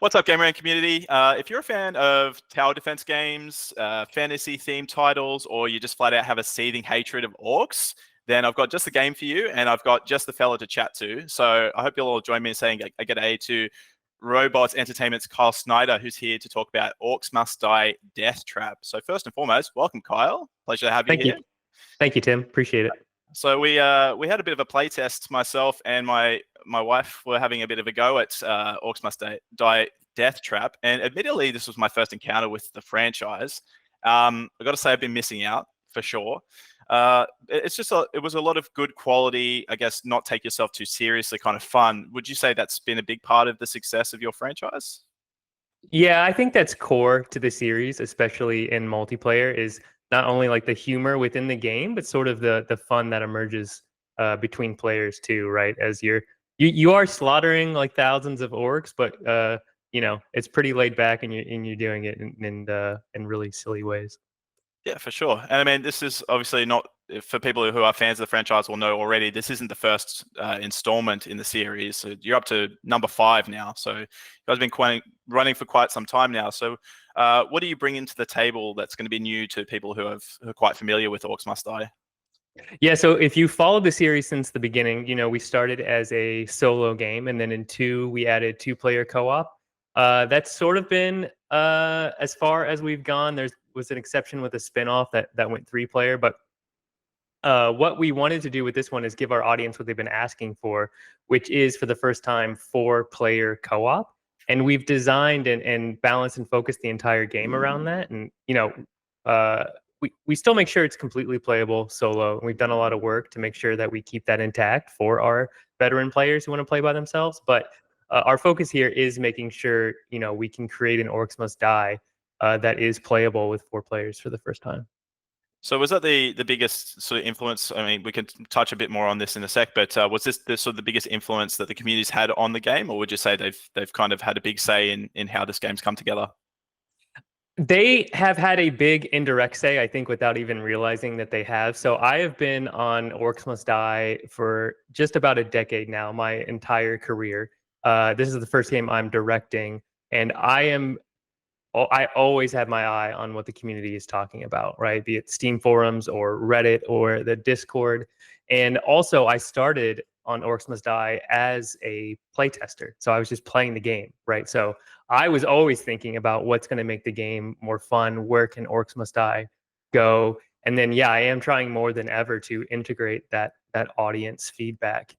What's up, Gamer and community? If you're a fan of tower defense games, fantasy-themed titles, or you just flat out have a seething hatred of orcs, then I've got just the game for you, and I've got just the fella to chat to. So I hope you'll all join me in saying a g'day to Robots Entertainment's Kyle Snyder, who's here to talk about Orcs Must Die Deathtrap. So first and foremost, welcome, Kyle. Pleasure to have you Thank you. here. Thank you, Tim. Appreciate it. So we had a bit of a play test. Myself and my wife were having a bit of a go at Orcs Must Die Deathtrap, and admittedly, this was my first encounter with the franchise. I got to say, I've been missing out for sure. It was a lot of good quality. I guess not take yourself too seriously, kind of fun. Would you say that's been a big part of the success of your franchise? Yeah, I think that's core to the series, especially in multiplayer, is not only like the humor within the game, but sort of the fun that emerges between players too, right? As you are slaughtering like thousands of orcs, but it's pretty laid back, and you're doing it in really silly ways. Yeah, for sure. And I mean, this is obviously not for people who are fans of the franchise will know already. This isn't the first installment in the series. So you're up to number 5 now. So you guys have been running for quite some time now. So what do you bring into the table that's going to be new to people who are quite familiar with Orcs Must Die? Yeah, so if you followed the series since the beginning, we started as a solo game, and then in 2 we added 2-player co-op. That's sort of been as far as we've gone. There was an exception with a spin-off that went 3-player, but what we wanted to do with this one is give our audience what they've been asking for, which is for the first time 4-player co-op. And we've designed and balanced and focused the entire game around that. And we still make sure it's completely playable solo. And we've done a lot of work to make sure that we keep that intact for our veteran players who want to play by themselves. But our focus here is making sure we can create an Orcs Must Die that is playable with 4 players for the first time. So was that the biggest sort of influence? I mean, we can touch a bit more on this in a sec, but was this the sort of the biggest influence that the community's had on the game, or would you say they've kind of had a big say in how this game's come together? They have had a big indirect say, I think, without even realizing that they have. So I have been on Orcs Must Die for just about a decade now, my entire career. This is the first game I'm directing, and I always have my eye on what the community is talking about, right? Be it Steam forums or Reddit or the Discord. And also, I started on Orcs Must Die as a playtester. So I was just playing the game, right? So I was always thinking about what's going to make the game more fun. Where can Orcs Must Die go? And then, yeah, I am trying more than ever to integrate that audience feedback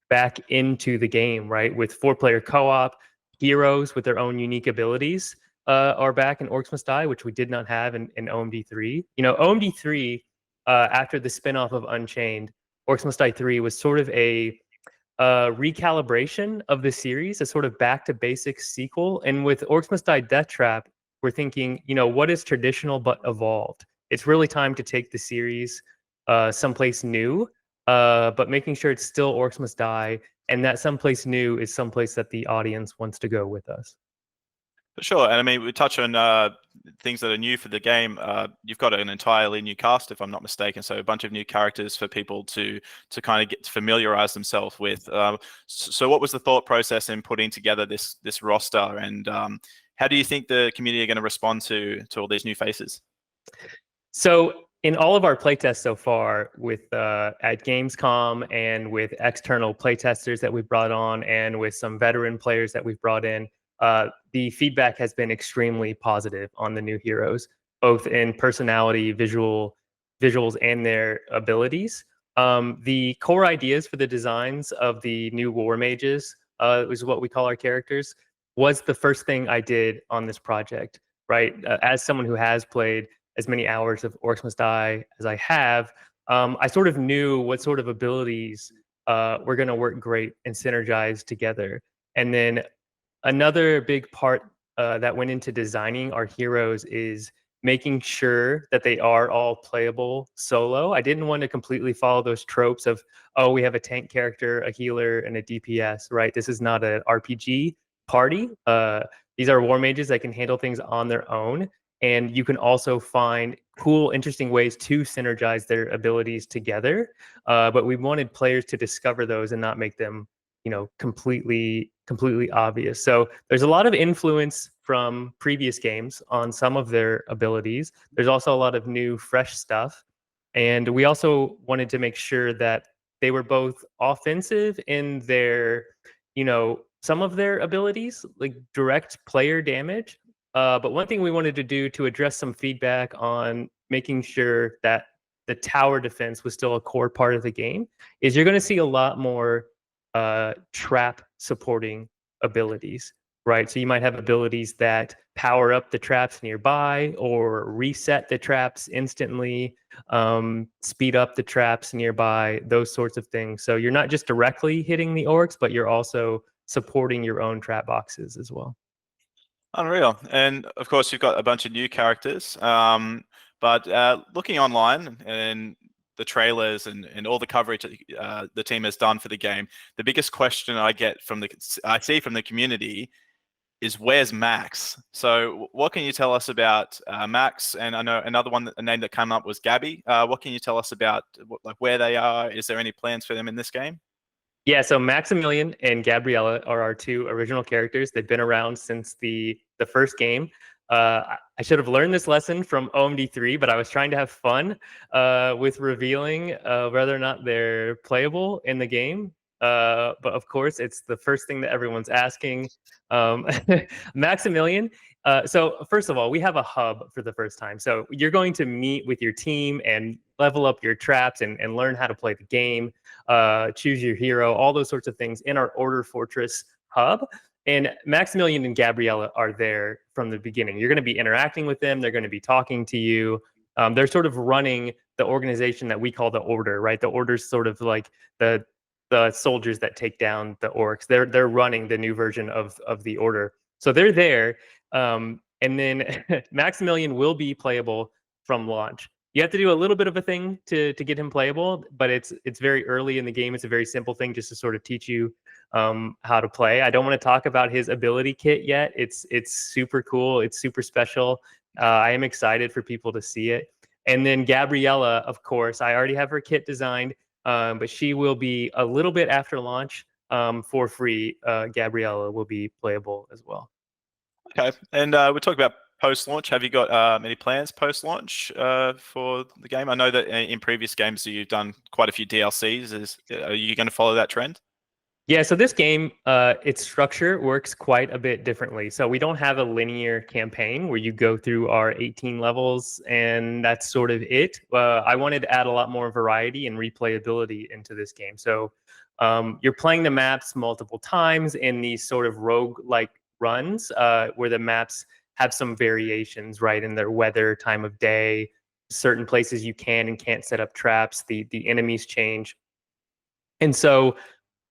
back into the game, right? With 4-player co-op, heroes with their own unique abilities are back in Orcs Must Die, which we did not have in OMD3. OMD3, after the spinoff of Unchained, Orcs Must Die 3 was sort of a recalibration of the series, a sort of back to basics sequel. And with Orcs Must Die Deathtrap, we're thinking, what is traditional but evolved? It's really time to take the series someplace new, but making sure it's still Orcs Must Die, and that someplace new is someplace that the audience wants to go with us. For sure. And I mean, we touch on things that are new for the game. You've got an entirely new cast, if I'm not mistaken. So a bunch of new characters for people to kind of get to familiarize themselves with. So what was the thought process in putting together this roster? And how do you think the community are going to respond to all these new faces? So in all of our playtests so far, with at Gamescom and with external playtesters that we've brought on, and with some veteran players that we've brought in, the feedback has been extremely positive on the new heroes, both in personality, visuals, and their abilities. The core ideas for the designs of the new war mages, is what we call our characters, was the first thing I did on this project, right? As someone who has played as many hours of Orcs Must Die as I have, I sort of knew what sort of abilities were going to work great and synergize together. And then another big part that went into designing our heroes is making sure that they are all playable solo. I didn't want to completely follow those tropes of, oh, we have a tank character, a healer, and a DPS, right? This is not an RPG party. These are war mages that can handle things on their own. And you can also find cool, interesting ways to synergize their abilities together. But we wanted players to discover those and not make them completely obvious. So there's a lot of influence from previous games on some of their abilities. There's also a lot of new, fresh stuff. And we also wanted to make sure that they were both offensive in their, some of their abilities, like direct player damage. But one thing we wanted to do to address some feedback on making sure that the tower defense was still a core part of the game is you're going to see a lot more trap supporting abilities, right? So you might have abilities that power up the traps nearby or reset the traps instantly, speed up the traps nearby, those sorts of things. So you're not just directly hitting the orcs, but you're also supporting your own trap boxes as well. Unreal. And of course, you've got a bunch of new characters. But looking online and the trailers and all the coverage the team has done for the game, the biggest question I see from the community is where's Max? So what can you tell us about Max? And I know another one, a name that came up was Gabby. What can you tell us about where they are? Is there any plans for them in this game? Yeah, so Maximilian and Gabriella are our two original characters. They've been around since the first game. I should have learned this lesson from OMD3, but I was trying to have fun with revealing whether or not they're playable in the game. But of course, it's the first thing that everyone's asking. Maximilian. So first of all, we have a hub for the first time. So you're going to meet with your team and level up your traps and learn how to play the game, choose your hero, all those sorts of things in our Order Fortress hub. And Maximilian and Gabriella are there from the beginning. You're going to be interacting with them. They're going to be talking to you. They're sort of running the organization that we call the Order, right? The Order's sort of like the soldiers that take down the orcs. They're running the new version of the Order. So they're there. And then Maximilian will be playable from launch. You have to do a little bit of a thing to get him playable, but it's very early in the game. It's a very simple thing just to sort of teach you how to play. I don't want to talk about his ability kit yet. It's super cool. It's super special. I am excited for people to see it. And then Gabriella, of course, I already have her kit designed, but she will be a little bit after launch for free. Gabriella will be playable as well. Okay, and we talked about post-launch. Have you got any plans post-launch for the game? I know that in previous games you've done quite a few DLCs. Are you going to follow that trend? Yeah, so this game, its structure works quite a bit differently. So we don't have a linear campaign where you go through our 18 levels and that's sort of it. I wanted to add a lot more variety and replayability into this game. So you're playing the maps multiple times in these sort of rogue-like runs where the maps have some variations, right, in their weather, time of day, certain places you can and can't set up traps, the enemies change. And so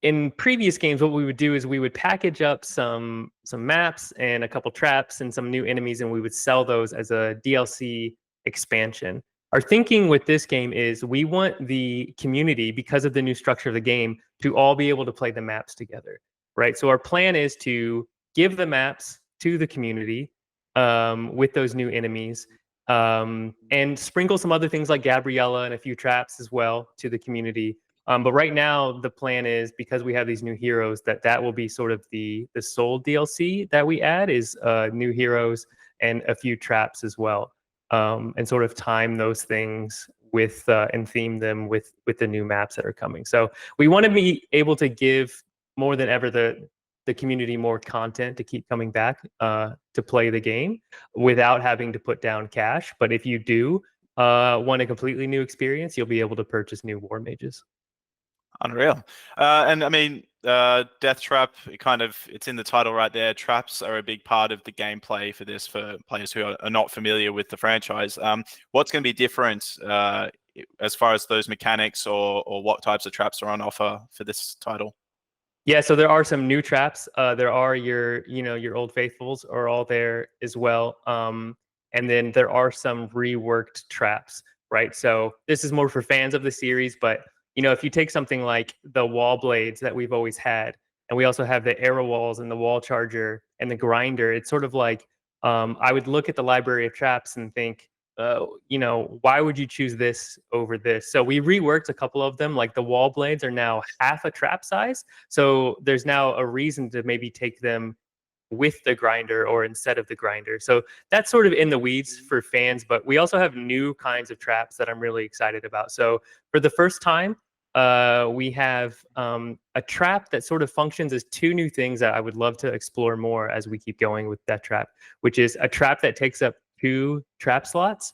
in previous games, what we would do is we would package up some maps and a couple traps and some new enemies, and we would sell those as a DLC expansion. Our thinking with this game is we want the community, because of the new structure of the game, to all be able to play the maps together, right? So our plan is to give the maps to the community with those new enemies, and sprinkle some other things like Gabriella and a few traps as well to the community. But right now, the plan is, because we have these new heroes, that will be sort of the sole DLC that we add is new heroes and a few traps as well, and sort of time those things with and theme them with the new maps that are coming. So we want to be able to give more than ever the community more content to keep coming back to play the game without having to put down cash. But if you do want a completely new experience, you'll be able to purchase new war mages. Unreal. And I mean, Deathtrap, it's in the title right there. Traps are a big part of the gameplay for this, for players who are not familiar with the franchise. What's going to be different as far as those mechanics or what types of traps are on offer for this title? Yeah, so there are some new traps. There are your old faithfuls are all there as well. And then there are some reworked traps, right? So this is more for fans of the series, but if you take something like the wall blades that we've always had, and we also have the arrow walls and the wall charger and the grinder, it's sort of like I would look at the library of traps and think, why would you choose this over this? So we reworked a couple of them. Like the wall blades are now half a trap size. So there's now a reason to maybe take them with the grinder or instead of the grinder. So that's sort of in the weeds for fans, but we also have new kinds of traps that I'm really excited about. So for the first time, we have a trap that sort of functions as two new things that I would love to explore more as we keep going with Deathtrap, which is a trap that takes up 2 trap slots,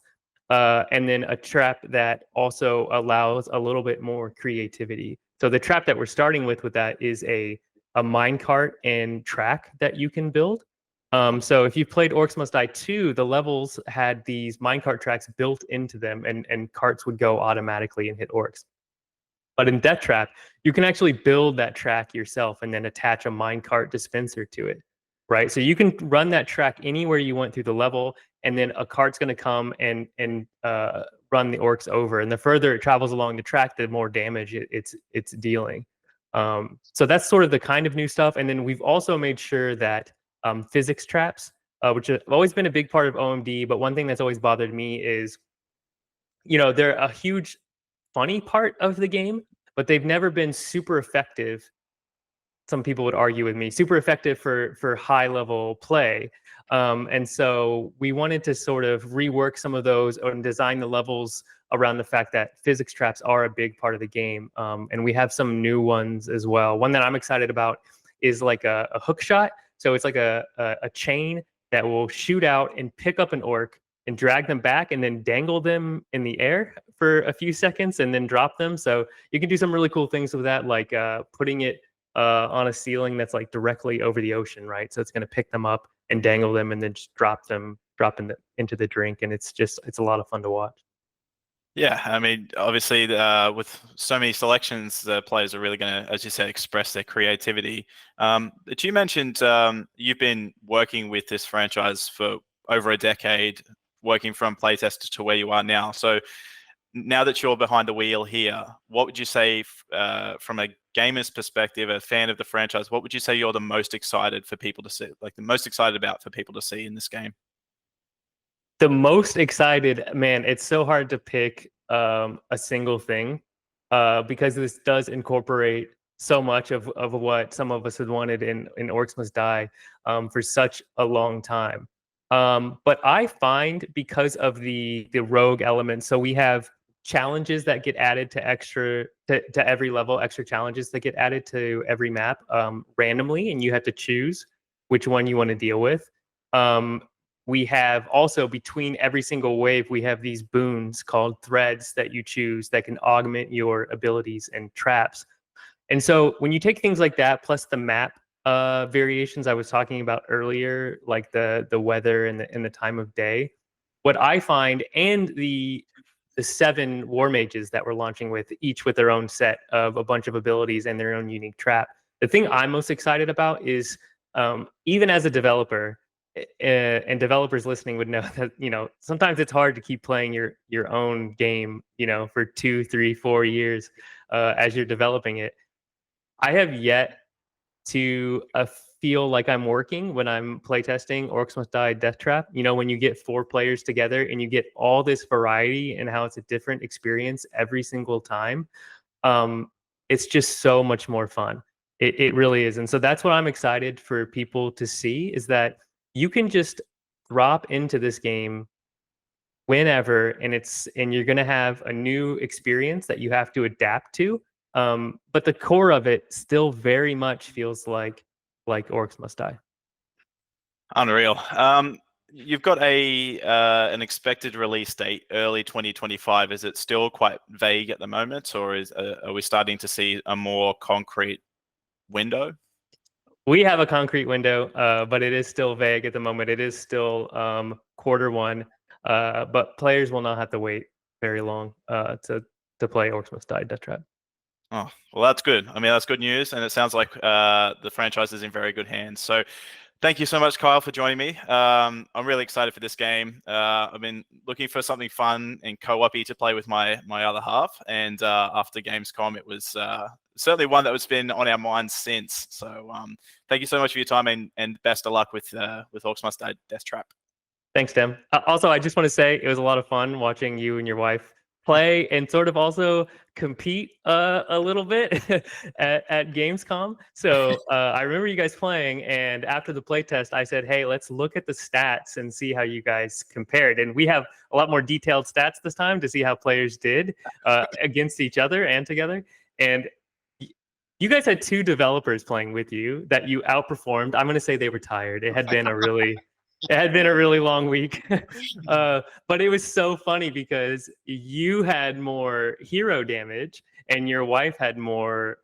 and then a trap that also allows a little bit more creativity. So the trap that we're starting with that is a minecart and track that you can build. So if you've played Orcs Must Die 2, the levels had these minecart tracks built into them, and carts would go automatically and hit orcs. But in Deathtrap, you can actually build that track yourself and then attach a minecart dispenser to it, right? So you can run that track anywhere you want through the level, and then a cart's going to come and run the orcs over. And the further it travels along the track, the more damage it's dealing. So that's sort of the kind of new stuff. And then we've also made sure that physics traps, which have always been a big part of OMD, but one thing that's always bothered me is, they're a huge funny part of the game, but they've never been super effective. Some people would argue with me, super effective for high level play. And so we wanted to sort of rework some of those and design the levels around the fact that physics traps are a big part of the game. And we have some new ones as well. One that I'm excited about is like a hook shot. So it's like a chain that will shoot out and pick up an orc and drag them back and then dangle them in the air for a few seconds and then drop them. So you can do some really cool things with that, like putting it on a ceiling that's like directly over the ocean, right? So it's going to pick them up and dangle them and then just drop them into the drink. And it's a lot of fun to watch. Yeah, I mean, obviously, with so many selections, the players are really going to, as you said, express their creativity. But you mentioned you've been working with this franchise for over a decade, working from playtest to where you are now. So now that you're behind the wheel here, what would you say from a gamer's perspective, a fan of the franchise, what would you say you're the most excited for people to see, like the most excited about for people to see in this game? The most excited, man, it's so hard to pick a single thing because this does incorporate so much of what some of us had wanted in Orcs Must Die for such a long time. But I find, because of the rogue element, so we have challenges that get added to every level, extra challenges that get added to every map randomly, and you have to choose which one you want to deal with. We have also, between every single wave, we have these boons called threads that you choose that can augment your abilities and traps. And so when you take things like that, plus the map variations I was talking about earlier, like the weather and the time of day, what I find, and the 7 war mages that we're launching with, each with their own set of a bunch of abilities and their own unique trap. The thing I'm most excited about is, even as a developer, and developers listening would know that, sometimes it's hard to keep playing your own game, for 2, 3, 4 years as you're developing it. I have yet to feel like I'm working when I'm playtesting Orcs Must Die Deathtrap. When you get 4 players together and you get all this variety and how it's a different experience every single time, it's just so much more fun. It really is. And so that's what I'm excited for people to see, is that you can just drop into this game whenever, and you're going to have a new experience that you have to adapt to. But the core of it still very much feels like Orcs Must Die. Unreal. You've got an expected release date early 2025. Is it still quite vague at the moment, or are we starting to see a more concrete window? We have a concrete window, but it is still vague at the moment. It is still Q1, but players will not have to wait very long to play Orcs Must Die Deathtrap. Oh, well, that's good. I mean, that's good news, and it sounds like the franchise is in very good hands. So thank you so much, Kyle, for joining me. I'm really excited for this game. I've been looking for something fun and co-op-y to play with my other half, and after Gamescom, it was certainly one that has been on our minds since. So thank you so much for your time, and best of luck with Orcs Must Die Deathtrap. Thanks, Tim. Also, I just want to say it was a lot of fun watching you and your wife play and sort of also compete a little bit at Gamescom. So I remember you guys playing, and after the playtest, I said, hey, let's look at the stats and see how you guys compared. And we have a lot more detailed stats this time to see how players did against each other and together. And you guys had 2 developers playing with you that you outperformed. I'm going to say they were tired. It had been a really long week. But it was so funny because you had more hero damage and your wife had more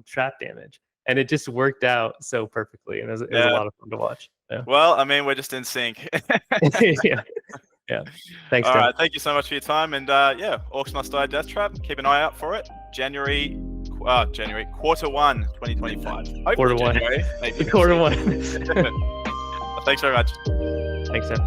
trap damage. And it just worked out so perfectly. And it was a lot of fun to watch. Yeah. Well, I mean, we're just in sync. Yeah. Thanks, All Tim. right. Thank you so much for your time. And yeah, Orcs Must Die Deathtrap. Keep an eye out for it. January, Q1 2025. Quarter one. January, maybe. Quarter 1. Thanks very much. Thanks, Tim.